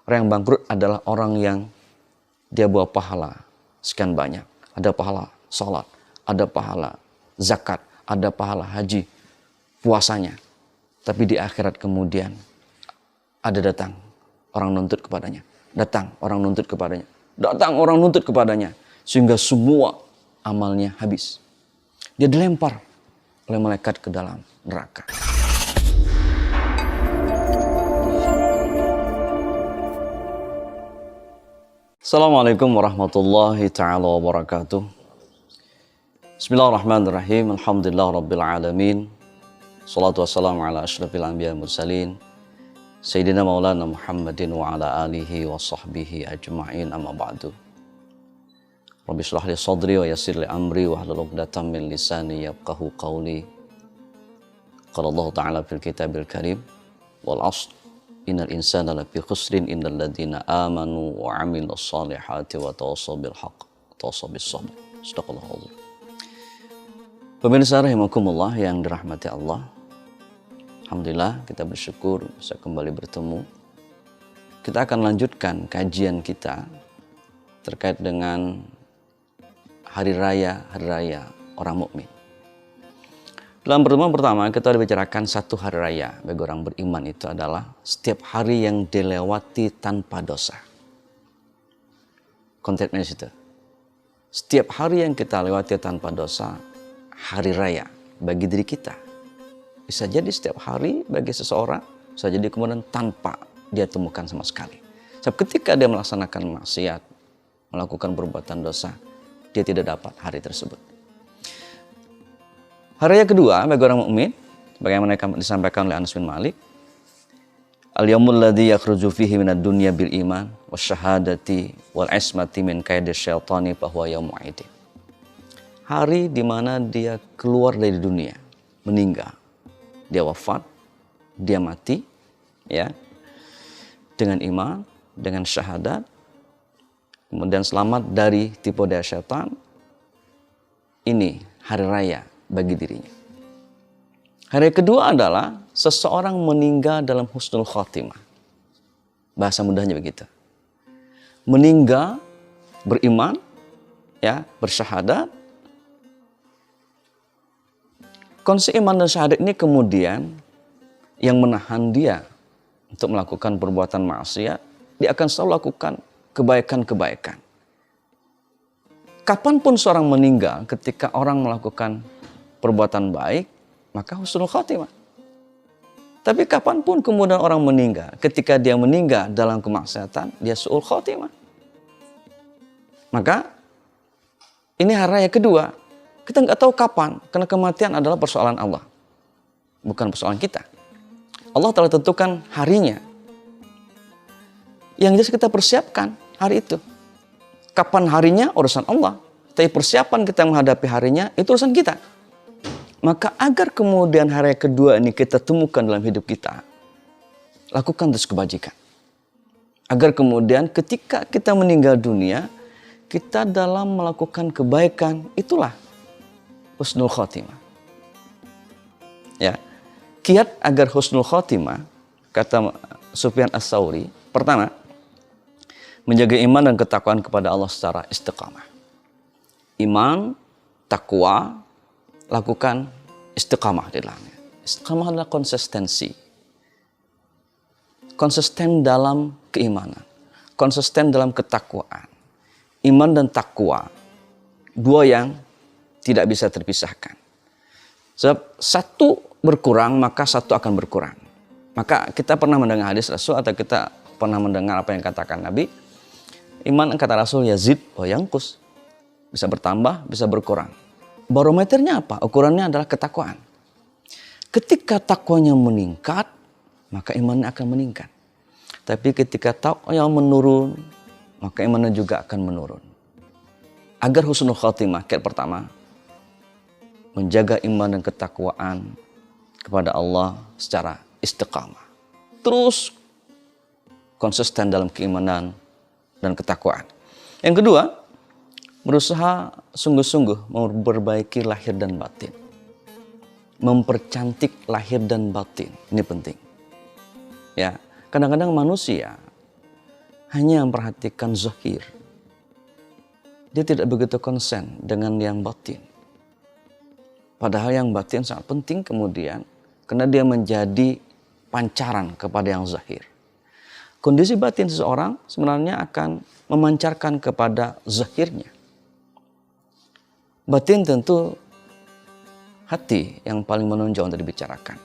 Orang yang bangkrut adalah orang yang dia bawa pahala sekian banyak. Ada pahala sholat, ada pahala zakat, ada pahala haji, puasanya. Tapi di akhirat kemudian ada datang orang nuntut kepadanya. Datang orang nuntut kepadanya. Datang orang nuntut kepadanya. Sehingga semua amalnya habis. Dia dilempar oleh malaikat ke dalam neraka. Assalamualaikum warahmatullahi ta'ala wabarakatuh. Bismillahirrahmanirrahim. Alhamdulillah rabbil alamin. Salatu wassalamu ala ashrafil anbiya mursalin. Sayyidina maulana Muhammadin wa ala alihi wa sahbihi ajma'in, amma ba'du. Rabbi shrah li sadri wa yassir li amri wa hlul 'uqdatam min lisani yafqahu qawli. Qala Allah ta'ala fil kitabil karim wal 'ashr innal insana lafi khusrin innal ladzina amanu wa 'amilus shalihati wa tawassaw bil haqq wa tawassaw bis sabr. Shadaqallahu adzim. Pemirsa rahimakumullah yang dirahmati Allah. Alhamdulillah kita bersyukur bisa kembali bertemu. Kita akan lanjutkan kajian kita terkait dengan hari raya orang mukmin. Dalam pertemuan pertama kita sudah bicarakan satu hari raya bagi orang beriman itu adalah setiap hari yang dilewati tanpa dosa. Konteksnya situ. Setiap hari yang kita lewati tanpa dosa, hari raya bagi diri kita. Bisa jadi setiap hari bagi seseorang, bisa jadi kemudian tanpa dia temukan sama sekali. Sebab ketika dia melaksanakan maksiat, melakukan perbuatan dosa, dia tidak dapat hari tersebut. Hari raya kedua bagi orang mukmin, bagaimana disampaikan oleh Anas bin Malik, al-yaumul ladzi yakhruju fihi minad dunya bil iman wasyahadati wal ismati min kaidi syaitani fa huwa yaumul aid. Hari di mana dia keluar dari dunia, meninggal. Dia wafat, dia mati, ya, dengan iman, dengan syahadat, kemudian selamat dari tipu daya syaitan. Ini hari raya bagi dirinya. Hari kedua adalah seseorang meninggal dalam husnul khotimah. Bahasa mudahnya begitu. Meninggal beriman, ya, bersyahadat. Konsep iman dan syahadat ini kemudian yang menahan dia untuk melakukan perbuatan maksiat, dia akan selalu lakukan kebaikan-kebaikan. Kapanpun seorang meninggal ketika orang melakukan perbuatan baik, maka husnul khotimah. Tapi kapanpun kemudian orang meninggal, ketika dia meninggal dalam kemaksiatan, dia su'ul khotimah. Maka ini hari raya kedua. Kita nggak tahu kapan, karena kematian adalah persoalan Allah, bukan persoalan kita. Allah telah tentukan harinya. Yang jelas kita persiapkan hari itu. Kapan harinya urusan Allah, tapi persiapan kita menghadapi harinya itu urusan kita. Maka agar kemudian hari kedua ini kita temukan dalam hidup kita, lakukan terus kebajikan. Agar kemudian ketika kita meninggal dunia, kita dalam melakukan kebaikan, itulah husnul khotimah. Ya, kiat agar husnul khotimah, kata Sufyan Ats-Tsauri, pertama, menjaga iman dan ketakwaan kepada Allah secara istiqamah. Iman, takwa, lakukan istiqamah di dalamnya. Istiqamah adalah konsistensi. Konsisten dalam keimanan. Konsisten dalam ketakwaan. Iman dan takwa, dua yang tidak bisa terpisahkan. Sebab satu berkurang, maka satu akan berkurang. Maka kita pernah mendengar hadis Rasul atau kita pernah mendengar apa yang katakan Nabi. Iman kata Rasul yazid wa yanqus. Bisa bertambah, bisa berkurang. Barometernya apa? Ukurannya adalah ketakwaan. Ketika takwanya meningkat, maka imannya akan meningkat. Tapi ketika takwanya menurun, maka imannya juga akan menurun. Agar husnul khotimah, kiat pertama, menjaga iman dan ketakwaan kepada Allah secara istiqamah. Terus konsisten dalam keimanan dan ketakwaan. Yang kedua, berusaha sungguh-sungguh memperbaiki lahir dan batin. Mempercantik lahir dan batin. Ini penting. Ya, kadang-kadang manusia hanya memperhatikan zahir. Dia tidak begitu konsen dengan yang batin. Padahal yang batin sangat penting kemudian, karena dia menjadi pancaran kepada yang zahir. Kondisi batin seseorang sebenarnya akan memancarkan kepada zahirnya. Batin tentu hati yang paling menonjol untuk dibicarakan.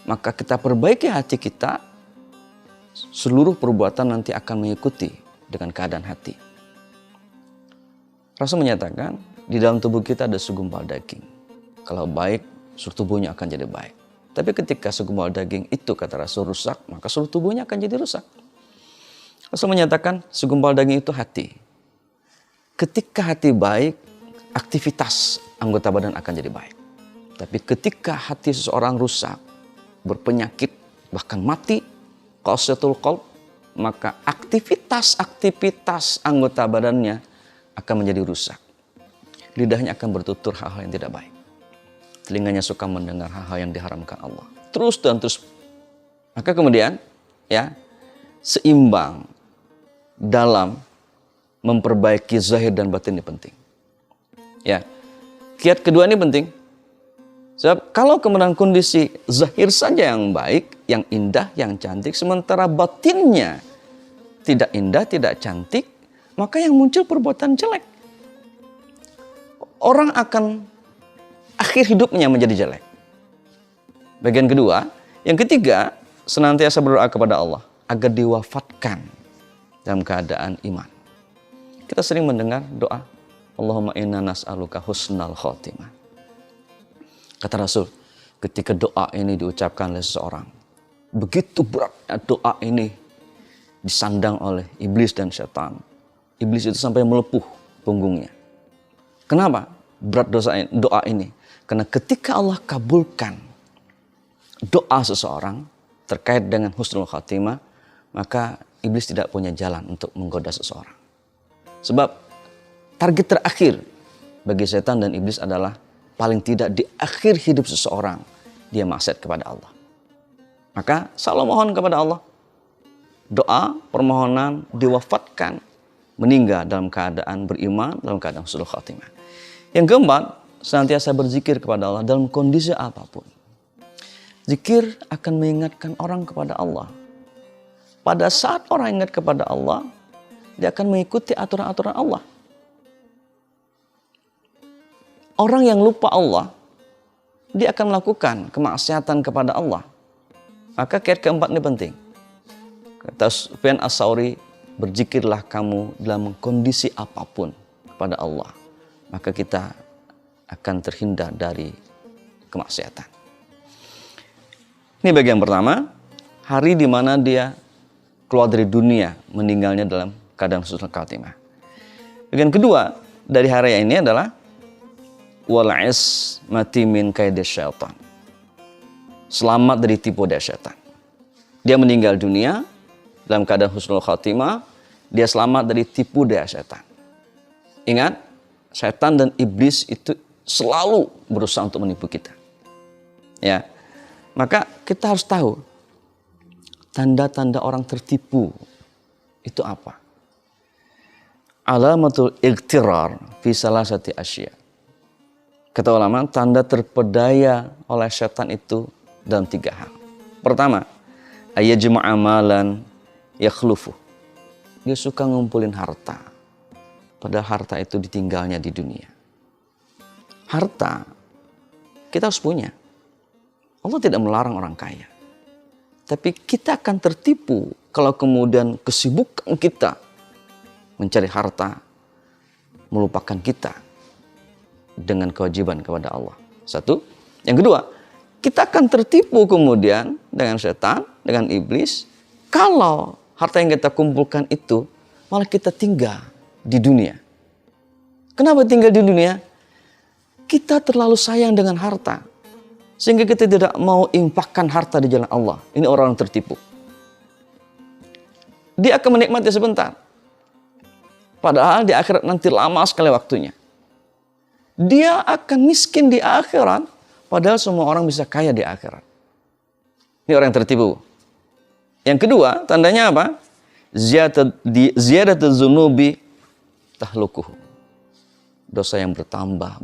Maka kita perbaiki hati kita, seluruh perbuatan nanti akan mengikuti dengan keadaan hati. Rasul menyatakan, di dalam tubuh kita ada segumpal daging. Kalau baik, seluruh tubuhnya akan jadi baik. Tapi ketika segumpal daging itu, kata Rasul, rusak, maka seluruh tubuhnya akan jadi rusak. Rasul menyatakan, segumpal daging itu hati. Ketika hati baik, aktivitas anggota badan akan jadi baik. Tapi ketika hati seseorang rusak, berpenyakit, bahkan mati, qasyatul qalb, maka aktivitas anggota badannya akan menjadi rusak. Lidahnya akan bertutur hal-hal yang tidak baik. Telinganya suka mendengar hal-hal yang diharamkan Allah. Terus dan terus. Maka kemudian, ya, seimbang dalam memperbaiki zahir dan batin ini penting. Ya, kiat kedua ini penting. Sebab kalau kemudian kondisi zahir saja yang baik, yang indah, yang cantik, sementara batinnya tidak indah, tidak cantik, maka yang muncul perbuatan jelek. Orang akan akhir hidupnya menjadi jelek. Bagian kedua, yang ketiga, senantiasa berdoa kepada Allah agar diwafatkan dalam keadaan iman. Kita sering mendengar doa, Allahumma inna nas'aluka husnal khotimah. Kata Rasul, ketika doa ini diucapkan oleh seseorang, begitu beratnya doa ini disandang oleh iblis dan syaitan. Iblis itu sampai melepuh punggungnya. Kenapa berat doa ini? Karena ketika Allah kabulkan doa seseorang terkait dengan husnul khatimah, maka iblis tidak punya jalan untuk menggoda seseorang. Sebab target terakhir bagi setan dan iblis adalah paling tidak di akhir hidup seseorang dia maksiat kepada Allah. Maka selalu mohon kepada Allah. Doa, permohonan diwafatkan, meninggal dalam keadaan beriman, dalam keadaan husnul khatimah. Yang keempat, senantiasa berzikir kepada Allah dalam kondisi apapun. Zikir akan mengingatkan orang kepada Allah. Pada saat orang ingat kepada Allah, dia akan mengikuti aturan-aturan Allah. Orang yang lupa Allah, dia akan melakukan kemaksiatan kepada Allah. Maka kiat keempat ini penting. Kata Sufyan Ats-Tsauri, berzikirlah kamu dalam kondisi apapun kepada Allah. Maka kita akan terhindar dari kemaksiatan. Ini bagian pertama, hari di mana dia keluar dari dunia, meninggalnya dalam keadaan husnul khatimah. Bagian kedua dari hari ini adalah wal ismati min kaidi syaitan. Selamat dari tipu daya syaitan. Dia meninggal dunia dalam keadaan husnul khatimah, dia selamat dari tipu daya syaitan. Ingat, syaitan dan iblis itu selalu berusaha untuk menipu kita. Ya. Maka kita harus tahu tanda-tanda orang tertipu itu apa? Alamatul ightirar fi salasati asya. Kata ulama, tanda terpedaya oleh syaitan itu dalam 3 hal. Pertama, ayajma'a amalan yakhlufu. Dia suka ngumpulin harta. Padahal harta itu ditinggalnya di dunia. Harta kita harus punya. Allah tidak melarang orang kaya. Tapi kita akan tertipu kalau kemudian kesibukan kita mencari harta melupakan kita dengan kewajiban kepada Allah. Satu. Yang kedua, kita akan tertipu kemudian dengan setan, dengan iblis, kalau harta yang kita kumpulkan itu malah kita tinggal di dunia. Kenapa tinggal di dunia? Kita terlalu sayang dengan harta, sehingga kita tidak mau infakkan harta di jalan Allah. Ini orang yang tertipu. Dia akan menikmati sebentar, padahal di akhirat nanti lama sekali waktunya. Dia akan miskin di akhirat, padahal semua orang bisa kaya di akhirat. Ini orang yang tertipu. Yang kedua, tandanya apa? ziyadatul dzunubi tahlukuhu. Dosa yang bertambah,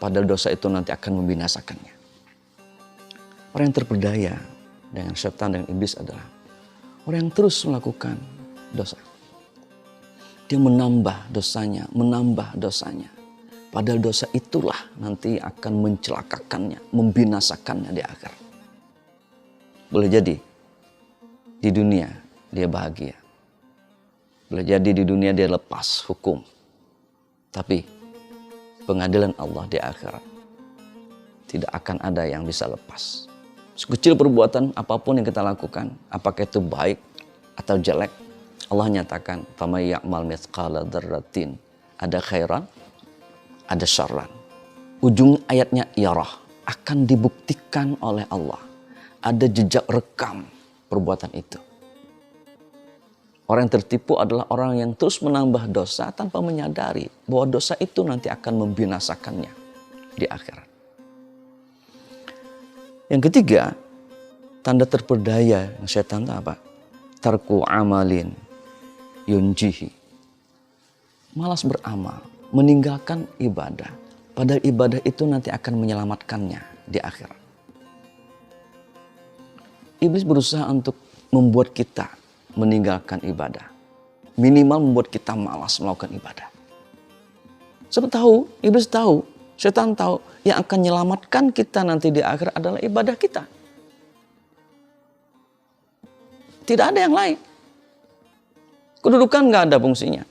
padahal dosa itu nanti akan membinasakannya. Orang yang terperdaya dengan setan dan iblis adalah orang yang terus melakukan dosa. Dia menambah dosanya. Padahal dosa itulah nanti akan mencelakakannya, membinasakannya di akhirat. Boleh jadi di dunia dia bahagia. Boleh jadi di dunia dia lepas hukum. Tapi pengadilan Allah di akhirat tidak akan ada yang bisa lepas. Sekecil perbuatan apapun yang kita lakukan, apakah itu baik atau jelek, Allah nyatakan, "Faman ya'mal mithqala dzarratin", ada khairan, ada syarran. Ujung ayatnya yarah, akan dibuktikan oleh Allah. Ada jejak rekam perbuatan itu. Orang yang tertipu adalah orang yang terus menambah dosa tanpa menyadari bahwa dosa itu nanti akan membinasakannya di akhirat. Yang ketiga, tanda terperdaya yang setan itu apa? Tarku amalin yunjihi. Malas beramal, meninggalkan ibadah. Padahal ibadah itu nanti akan menyelamatkannya di akhirat. Iblis berusaha untuk membuat kita meninggalkan ibadah. Minimal membuat kita malas melakukan ibadah. Sebab tahu, iblis tahu, setan tahu, yang akan menyelamatkan kita nanti di akhirat adalah ibadah kita. Tidak ada yang lain. Kedudukan nggak ada fungsinya.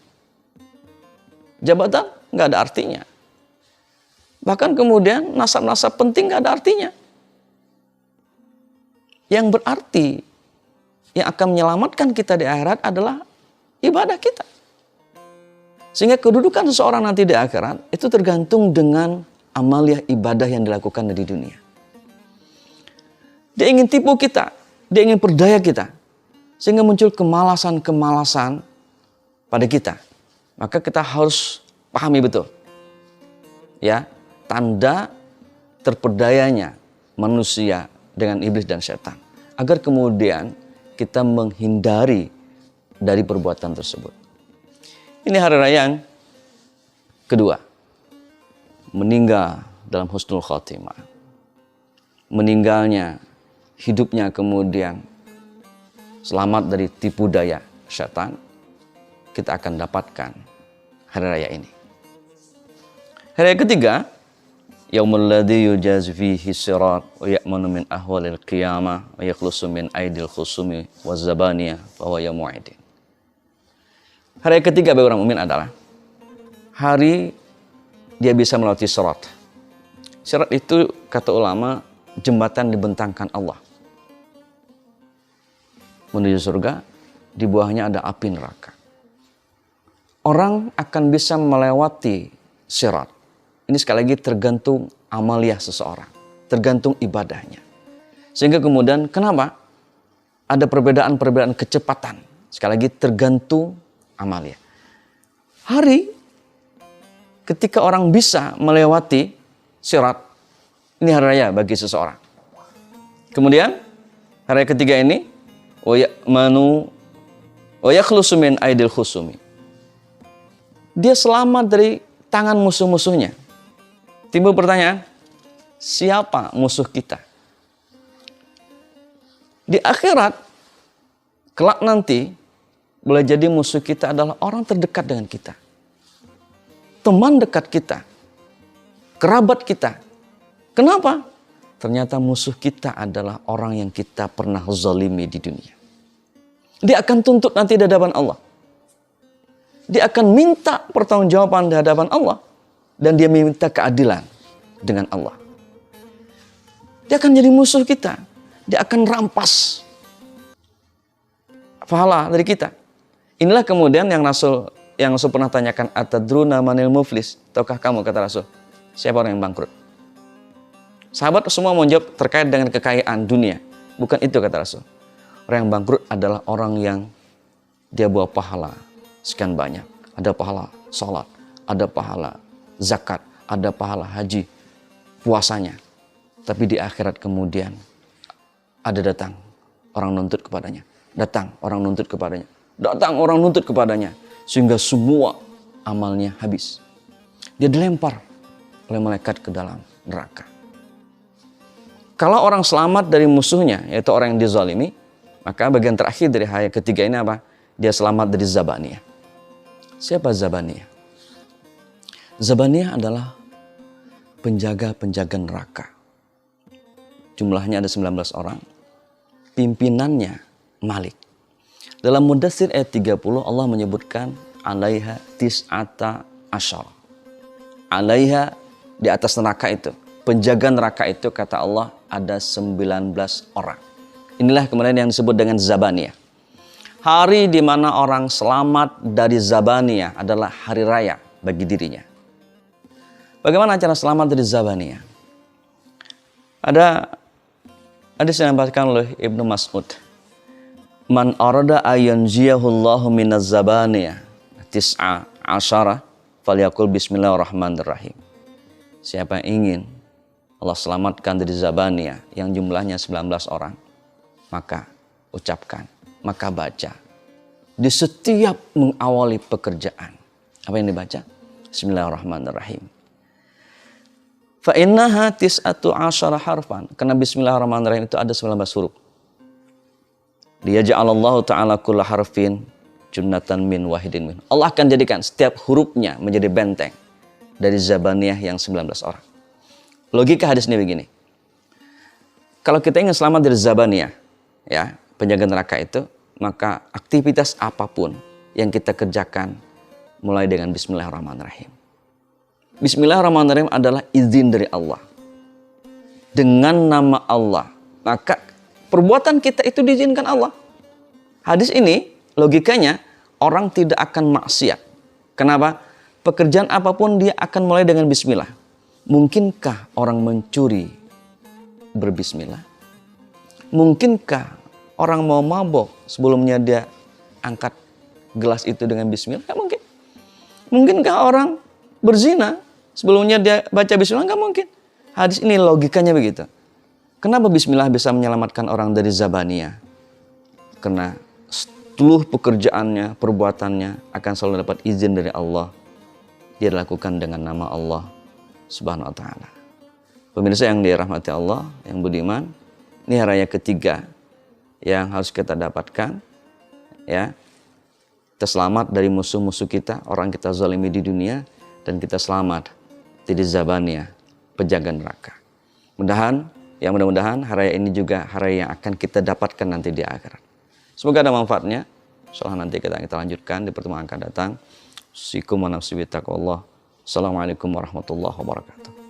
Jabatan nggak ada artinya. Bahkan kemudian nasab-nasab penting nggak ada artinya. Yang berarti, yang akan menyelamatkan kita di akhirat adalah ibadah kita. Sehingga kedudukan seseorang nanti di akhirat itu tergantung dengan amaliah ibadah yang dilakukan di dunia. Dia ingin tipu kita, dia ingin berdaya kita. Sehingga muncul kemalasan-kemalasan pada kita. Maka kita harus pahami betul. Ya, tanda terperdayanya manusia dengan iblis dan setan. Agar kemudian kita menghindari dari perbuatan tersebut. Ini hari raya yang kedua. Meninggal dalam husnul khotimah. Meninggalnya, hidupnya kemudian selamat dari tipu daya setan. Kita akan dapatkan hari raya ini. Hari raya ketiga, yaumul ladzi yujazu fihi sirat wa ya'manu min ahwalil qiyamah wa yakhlusu min aidil khusumi waz zabaniyah fa huwa yaumul aidin. Hari ketiga bagi orang mukmin adalah hari dia bisa melewati sirat. Sirat itu kata ulama jembatan dibentangkan Allah menuju surga, di bawahnya ada api neraka. Orang akan bisa melewati sirat. Ini sekali lagi tergantung amaliah seseorang, tergantung ibadahnya. Sehingga kemudian kenapa ada perbedaan-perbedaan kecepatan? Sekali lagi tergantung amaliah. Hari ketika orang bisa melewati sirat, ini hari raya bagi seseorang. Kemudian hari ketiga ini wa ya'manu wa yakhlusu min aidil khusumi. Dia selamat dari tangan musuh-musuhnya. Timbul pertanyaan, siapa musuh kita? Di akhirat, kelak nanti, boleh jadi musuh kita adalah orang terdekat dengan kita. Teman dekat kita. Kerabat kita. Kenapa? Ternyata musuh kita adalah orang yang kita pernah zalimi di dunia. Dia akan tuntut nanti di hadapan Allah. Dia akan minta pertanggungjawaban di hadapan Allah. Dan dia minta keadilan dengan Allah. Dia akan jadi musuh kita. Dia akan rampas pahala dari kita. Inilah kemudian yang Rasul pernah tanyakan, atadruna manil muflis? Tahukah kamu, kata Rasul, siapa orang yang bangkrut? Sahabat semua mau jawab terkait dengan kekayaan dunia. Bukan itu, kata Rasul. Orang yang bangkrut adalah orang yang dia bawa pahala sekian banyak. Ada pahala sholat, ada pahala zakat, ada pahala haji, puasanya. Tapi di akhirat kemudian ada datang orang nuntut kepadanya. datang orang nuntut kepadanya. Datang orang nuntut kepadanya. Sehingga semua amalnya habis. Dia dilempar oleh malaikat ke dalam neraka. Kalau orang selamat dari musuhnya, yaitu orang yang dizalimi, maka bagian terakhir dari ayat ketiga ini apa? Dia selamat dari Zabaniyah. Siapa Zabaniyah? Zabaniyah adalah penjaga-penjaga neraka. Jumlahnya ada 19 orang. Pimpinannya Malik. Dalam Mudaththir ayat 30 Allah menyebutkan alaiha tis'ata asyar. Alaiha, di atas neraka itu. Penjaga neraka itu kata Allah ada 19 orang. Inilah kemudian yang disebut dengan Zabaniyah. Hari di mana orang selamat dari Zabaniyah adalah hari raya bagi dirinya. Bagaimana cara selamat dari Zabaniyah? Ada hadis yang dibacakan oleh Ibnu Mas'ud. Man arada ayanjiyahullahu minaz zabaniyah tis'a asyara falyakul bismillahirrahmanirrahim. Siapa yang ingin Allah selamatkan dari Zabaniyah yang jumlahnya 19 orang, maka ucapkan, maka baca di setiap mengawali pekerjaan. Apa yang dibaca? Bismillahirrahmanirrahim. Fa innaha tis'atu asyara harfan. Karena bismillahirrahmanirrahim itu ada 19 huruf. Liyaj'alallahu ta'ala kulla harfin junnatan min wahidin min. Allah akan jadikan setiap hurufnya menjadi benteng dari Zabaniyah yang 19 orang. Logika hadis ini begini. Kalau kita ingin selamat dari Zabaniyah, ya, penjaga neraka itu, maka aktivitas apapun yang kita kerjakan mulai dengan bismillahirrahmanirrahim. Bismillahirrahmanirrahim adalah izin dari Allah. Dengan nama Allah, maka perbuatan kita itu diizinkan Allah. Hadis ini logikanya orang tidak akan maksiat. Kenapa? Pekerjaan apapun dia akan mulai dengan bismillah. Mungkinkah orang mencuri berbismillah? Mungkinkah orang mau mabok sebelumnya dia angkat gelas itu dengan bismillah? Nggak mungkin. Mungkinkah orang berzina sebelumnya dia baca bismillah? Nggak mungkin. Hadis ini logikanya begitu. Kenapa bismillah bisa menyelamatkan orang dari Zabaniyah? Karena seluruh pekerjaannya, perbuatannya akan selalu dapat izin dari Allah. Dia dilakukan dengan nama Allah Subhanahu wa ta'ala. Pemirsa yang dirahmati Allah, yang budiman, ini hari raya ketiga yang harus kita dapatkan, ya. Kita selamat dari musuh-musuh kita, orang kita zalimi di dunia, dan kita selamat dari Zabaniyah, penjaga neraka. Mudah-mudahan hari raya ini juga hari raya yang akan kita dapatkan nanti di akhirat. Semoga ada manfaatnya. Insyaallah nanti kita lanjutkan di pertemuan akan datang. Assalamualaikum warahmatullahi wabarakatuh.